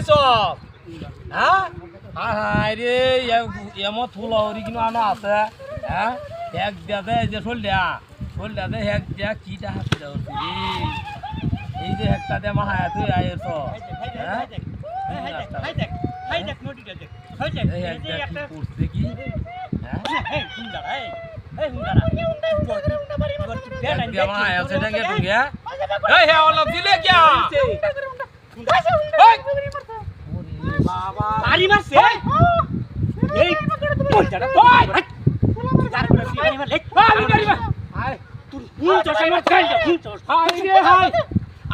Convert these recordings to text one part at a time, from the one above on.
সব হ্যাঁ হ্যাঁ রে এমন ফুলা হরি কিনো আনা আছে হ্যাঁ এক দেদে যে চল দে এক দিয়া কিটা হাতে দাও এই যে একটা দে মাহায়া তুই আয়েছ হ্যাঁ করছে কি হ্যাঁ মাহায়া সেটাকে ঢুকে এই হ্যাঁ অলপ দিলে क्या বাবা আরি মারছে এই পয়সাটা তো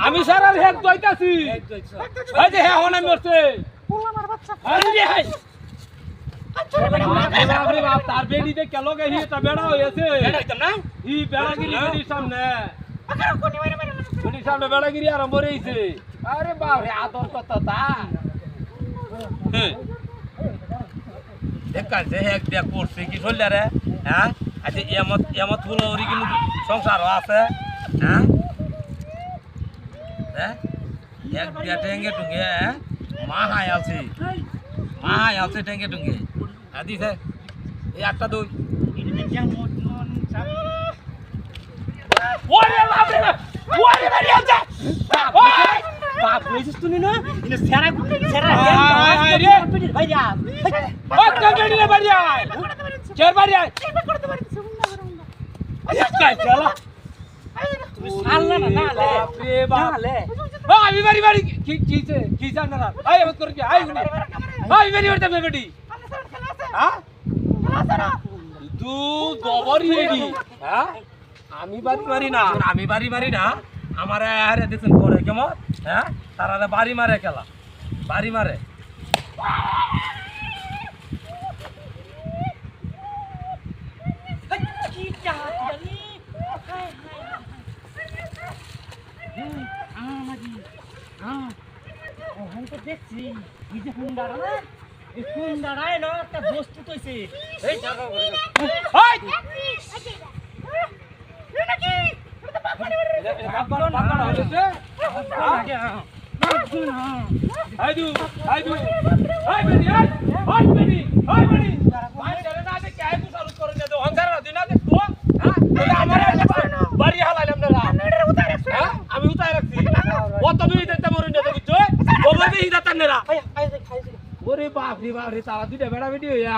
আমি সারা হেক দইতাছি এই যে হ্যাঁ হন আমি মরছে পোলামার বাচ্চা আরে রে হাই বাপ রে বাপ তার বেডিতে কেন গেহি তা বেড়া হইছে বেড়া হইতাম না ই বেড়াগিরি বেডির সামনে কোনি মারে বেডির সামনে বেড়াগিরি আরম্ভ হইছে আরে বাপ রে আদর কত তা দেখ কাছে হেক দেখ করছে কি চললে রে হ্যাঁ আচ্ছা এমত ফুলো ওরি কিন্তু সংসারও আছে হ্যাঁ হ্যাঁ এক দিয়া টেঙ্গে টুঙ্গে মাহাই আছে টেঙ্গে টুঙ্গে দিছে এই একটা দুই ওরে বাপ রে ওরে বাড়ি আছে বাপ কইছিস তুই না ইনে সেরা রে ভাই যা ও কম্পিউটারে বাড়ি আয় চার বাড়ি আয় করতে পারছিস আচ্ছা চলো তুমি সালনা না লে বাপ রে বাপ লে আমি বাড়ি কি জানা না আয় মত করে আয় আয় বাড়ি ওরতে বেটি হ্যাঁ তুই গোবরি এডি হ্যাঁ আমি বাড়ি মারি না আমার আরে দেখুন করে কেমন হ্যাঁ তারা বাড়ি মারে খেলা বাড়ি মারে দেখছি এই যে হুন্ডারা না এই হুন্ডারায় না একটা বস্তু তৈছে এই জায়গা করে আমি উতায় রাখছি ও তুমি দেখতে মরে না বুঝছো ওভাবে হি দাতা নেরা ওরে বাপ রে তারা দুইটা বেড়া বেটি হইয়া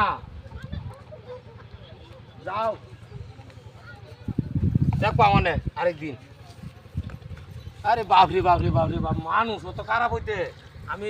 যাও দেখো মানে আরেকদিন আরে বাপ রে বাপ মানুষ তো খারাপ হইতে আমি